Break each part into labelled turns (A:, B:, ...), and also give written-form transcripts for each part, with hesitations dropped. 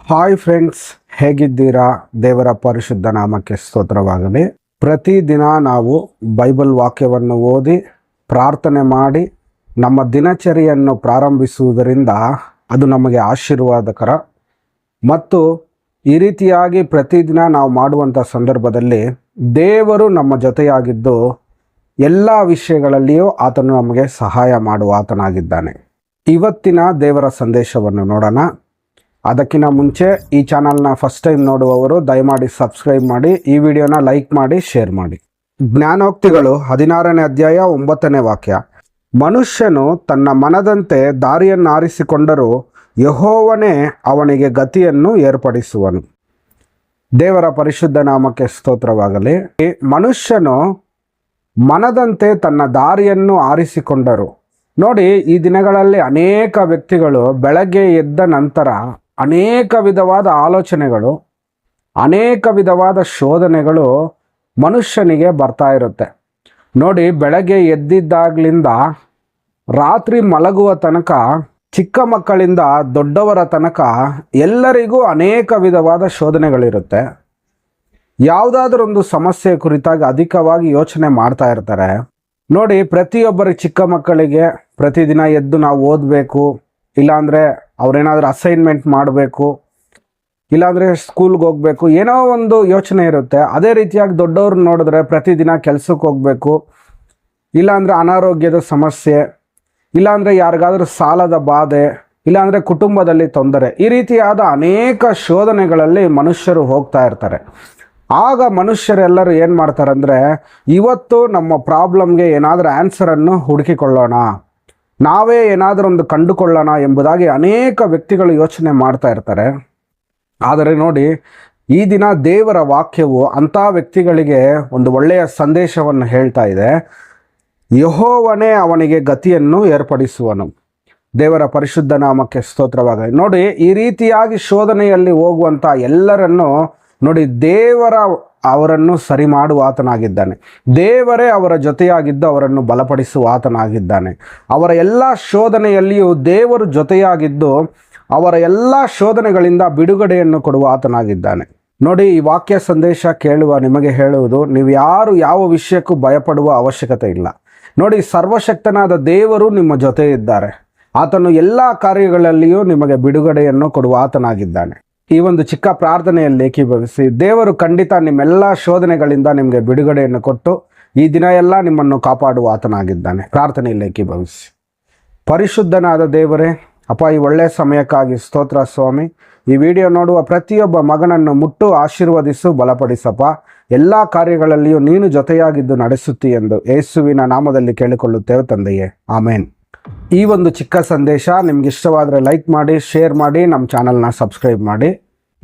A: Hi friends, ಹೇಗಿದ್ದೀರಾ? ದೇವರ ಪರಿಶುದ್ಧ ನಾಮಕ್ಕೆ ಸ್ತೋತ್ರವಾಗಲಿ. ಪ್ರತಿದಿನ ನಾವು ಬೈಬಲ್ ವಾಕ್ಯವನ್ನು ಓದಿ ಪ್ರಾರ್ಥನೆ ಮಾಡಿ ನಮ್ಮ ದಿನಚರಿಯನ್ನು ಪ್ರಾರಂಭಿಸುವುದರಿಂದ ಅದು ನಮಗೆ ಆಶೀರ್ವಾದಕರ. ಮತ್ತು ಈ ರೀತಿಯಾಗಿ ಪ್ರತಿದಿನ ನಾವು ಮಾಡುವಂಥ ಸಂದರ್ಭದಲ್ಲಿ ದೇವರು ನಮ್ಮ ಜೊತೆಯಾಗಿದ್ದು ಎಲ್ಲ ವಿಷಯಗಳಲ್ಲಿಯೂ ಆತನು ನಮಗೆ ಸಹಾಯ ಮಾಡುವ ಆತನಾಗಿದ್ದಾನೆ. ಇವತ್ತಿನ ದೇವರ ಸಂದೇಶವನ್ನು ನೋಡೋಣ. ಅದಕ್ಕಿಂತ ಮುಂಚೆ ಈ ಚಾನಲ್ನ ಫಸ್ಟ್ ಟೈಮ್ ನೋಡುವವರು ದಯಮಾಡಿ ಸಬ್ಸ್ಕ್ರೈಬ್ ಮಾಡಿ, ಈ ವಿಡಿಯೋನ ಲೈಕ್ ಮಾಡಿ, ಶೇರ್ ಮಾಡಿ. ಜ್ಞಾನೋಕ್ತಿಗಳು 16ನೇ ಅಧ್ಯಾಯ 9ನೇ ವಾಕ್ಯ. ಮನುಷ್ಯನು ತನ್ನ ಮನದಂತೆ ದಾರಿಯನ್ನು ಆರಿಸಿಕೊಂಡರೂ ಯೆಹೋವನೇ ಅವನಿಗೆ ಗತಿಯನ್ನು ಏರ್ಪಡಿಸುವನು. ದೇವರ ಪರಿಶುದ್ಧ ನಾಮಕ್ಕೆ ಸ್ತೋತ್ರವಾಗಲಿ. ಮನುಷ್ಯನು ಮನದಂತೆ ತನ್ನ ದಾರಿಯನ್ನು ಆರಿಸಿಕೊಂಡರು. ನೋಡಿ, ಈ ದಿನಗಳಲ್ಲಿ ಅನೇಕ ವ್ಯಕ್ತಿಗಳು ಬೆಳಗ್ಗೆ ಎದ್ದ ನಂತರ ಅನೇಕ ವಿಧವಾದ ಆಲೋಚನೆಗಳು, ಅನೇಕ ವಿಧವಾದ ಶೋಧನೆಗಳು ಮನುಷ್ಯನಿಗೆ ಬರ್ತಾ ಇರುತ್ತೆ. ನೋಡಿ, ಬೆಳಗ್ಗೆ ಎದ್ದಿದ್ದಾಗ್ಲಿಂದ ರಾತ್ರಿ ಮಲಗುವ ತನಕ, ಚಿಕ್ಕ ಮಕ್ಕಳಿಂದ ದೊಡ್ಡವರ ತನಕ ಎಲ್ಲರಿಗೂ ಅನೇಕ ವಿಧವಾದ ಶೋಧನೆಗಳಿರುತ್ತೆ. ಯಾವುದಾದ್ರೊಂದು ಸಮಸ್ಯೆ ಕುರಿತಾಗಿ ಅಧಿಕವಾಗಿ ಯೋಚನೆ ಮಾಡ್ತಾ ಇರ್ತಾರೆ. ನೋಡಿ, ಪ್ರತಿಯೊಬ್ಬರ ಚಿಕ್ಕ ಮಕ್ಕಳಿಗೆ ಪ್ರತಿದಿನ ಎದ್ದು ನಾವು ಓದಬೇಕು, ಇಲ್ಲಾಂದರೆ ಅವ್ರೇನಾದರೂ ಅಸೈನ್ಮೆಂಟ್ ಮಾಡಬೇಕು, ಇಲ್ಲಾಂದರೆ ಸ್ಕೂಲ್ಗೆ ಹೋಗಬೇಕು, ಏನೋ ಒಂದು ಯೋಚನೆ ಇರುತ್ತೆ. ಅದೇ ರೀತಿಯಾಗಿ ದೊಡ್ಡವ್ರು ನೋಡಿದ್ರೆ ಪ್ರತಿದಿನ ಕೆಲಸಕ್ಕೆ ಹೋಗಬೇಕು, ಇಲ್ಲಾಂದರೆ ಅನಾರೋಗ್ಯದ ಸಮಸ್ಯೆ, ಇಲ್ಲಾಂದರೆ ಯಾರಿಗಾದ್ರೂ ಸಾಲದ ಬಾಧೆ, ಇಲ್ಲಾಂದರೆ ಕುಟುಂಬದಲ್ಲಿ ತೊಂದರೆ, ಈ ರೀತಿಯಾದ ಅನೇಕ ಶೋಧನೆಗಳಲ್ಲಿ ಮನುಷ್ಯರು ಹೋಗ್ತಾ ಇರ್ತಾರೆ. ಆಗ ಮನುಷ್ಯರೆಲ್ಲರೂ ಏನು ಮಾಡ್ತಾರೆ ಅಂದರೆ, ಇವತ್ತು ನಮ್ಮ ಪ್ರಾಬ್ಲಮ್ಗೆ ಏನಾದರೂ ಆನ್ಸರನ್ನು ಹುಡುಕಿಕೊಳ್ಳೋಣ, ನಾವೇ ಏನಾದರೂ ಒಂದು ಕಂಡುಕೊಳ್ಳೋಣ ಎಂಬುದಾಗಿ ಅನೇಕ ವ್ಯಕ್ತಿಗಳು ಯೋಚನೆ ಮಾಡ್ತಾ ಇರ್ತಾರೆ. ಆದರೆ ನೋಡಿ, ಈ ದಿನ ದೇವರ ವಾಕ್ಯವು ಅಂಥ ವ್ಯಕ್ತಿಗಳಿಗೆ ಒಂದು ಒಳ್ಳೆಯ ಸಂದೇಶವನ್ನು ಹೇಳ್ತಾ ಇದೆ. ಯೆಹೋವನೇ ಅವನಿಗೆ ಗತಿಯನ್ನು ಏರ್ಪಡಿಸುವನು. ದೇವರ ಪರಿಶುದ್ಧ ನಾಮಕ್ಕೆ ಸ್ತೋತ್ರವಾಗಲಿ. ನೋಡಿ, ಈ ರೀತಿಯಾಗಿ ಶೋಧನೆಯಲ್ಲಿ ಹೋಗುವಂಥ ಎಲ್ಲರನ್ನು ನೋಡಿ, ಅವರನ್ನು ಸರಿ ಮಾಡುವ ಆತನಾಗಿದ್ದಾನೆ. ದೇವರೇ ಅವರ ಜೊತೆಯಾಗಿದ್ದು ಅವರನ್ನು ಬಲಪಡಿಸುವ ಆತನಾಗಿದ್ದಾನೆ. ಅವರ ಎಲ್ಲ ಶೋಧನೆಯಲ್ಲಿಯೂ ದೇವರು ಜೊತೆಯಾಗಿದ್ದು ಅವರ ಎಲ್ಲ ಶೋಧನೆಗಳಿಂದ ಬಿಡುಗಡೆಯನ್ನು ಕೊಡುವ ಆತನಾಗಿದ್ದಾನೆ. ನೋಡಿ, ಈ ವಾಕ್ಯ ಸಂದೇಶ ಕೇಳುವ ನಿಮಗೆ ಹೇಳುವುದು, ನೀವು ಯಾರು ಯಾವ ವಿಷಯಕ್ಕೂ ಭಯಪಡುವ ಅವಶ್ಯಕತೆ ಇಲ್ಲ. ನೋಡಿ, ಸರ್ವಶಕ್ತನಾದ ದೇವರು ನಿಮ್ಮ ಜೊತೆ ಇದ್ದಾರೆ. ಆತನು ಎಲ್ಲ ಕಾರ್ಯಗಳಲ್ಲಿಯೂ ನಿಮಗೆ ಬಿಡುಗಡೆಯನ್ನು ಕೊಡುವ ಆತನಾಗಿದ್ದಾನೆ. ಈ ಒಂದು ಚಿಕ್ಕ ಪ್ರಾರ್ಥನೆಯಲ್ಲಿ ಏಕೀಭವಿಸಿ. ದೇವರು ಖಂಡಿತ ನಿಮ್ಮೆಲ್ಲ ಶೋಧನೆಗಳಿಂದ ನಿಮಗೆ ಬಿಡುಗಡೆಯನ್ನು ಕೊಟ್ಟು ಈ ದಿನ ಎಲ್ಲ ನಿಮ್ಮನ್ನು ಕಾಪಾಡುವ ಆತನಾಗಿದ್ದಾನೆ. ಪ್ರಾರ್ಥನೆಯಲ್ಲಿ ಏಕೀಭವಿಸಿ. ಪರಿಶುದ್ಧನಾದ ದೇವರೇ, ಅಪ್ಪ, ಈ ಒಳ್ಳೆಯ ಸಮಯಕ್ಕಾಗಿ ಸ್ತೋತ್ರ ಸ್ವಾಮಿ. ಈ ವಿಡಿಯೋ ನೋಡುವ ಪ್ರತಿಯೊಬ್ಬ ಮಗನನ್ನು ಮುಟ್ಟು ಆಶೀರ್ವದಿಸು, ಬಲಪಡಿಸಪ್ಪ. ಎಲ್ಲ ಕಾರ್ಯಗಳಲ್ಲಿಯೂ ನೀನು ಜೊತೆಯಾಗಿದ್ದು ನಡೆಸುತ್ತಿ ಎಂದು ಯೇಸುವಿನ ನಾಮದಲ್ಲಿ ಕೇಳಿಕೊಳ್ಳುತ್ತೇವೆ ತಂದೆಯೇ, ಆಮೇನ್. ಈ ಒಂದು ಚಿಕ್ಕ ಸಂದೇಶ ನಿಮ್ಗೆ ಇಷ್ಟವಾದರೆ ಲೈಕ್ ಮಾಡಿ, ಶೇರ್ ಮಾಡಿ, ನಮ್ಮ ಚಾನಲ್ನ ಸಬ್ಸ್ಕ್ರೈಬ್ ಮಾಡಿ.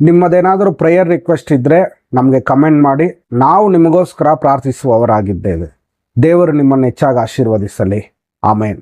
A: ನಿಮ್ಮದೇನಾದರೂ ಪ್ರೇಯರ್ ರಿಕ್ವೆಸ್ಟ್ ಇದ್ದರೆ ನಮಗೆ ಕಮೆಂಟ್ ಮಾಡಿ. ನಾವು ನಿಮಗೋಸ್ಕರ ಪ್ರಾರ್ಥಿಸುವವರಾಗಿದ್ದೇವೆ. ದೇವರು ನಿಮ್ಮನ್ನು ಹೆಚ್ಚಾಗಿ ಆಶೀರ್ವದಿಸಲಿ. ಆಮೇನ್.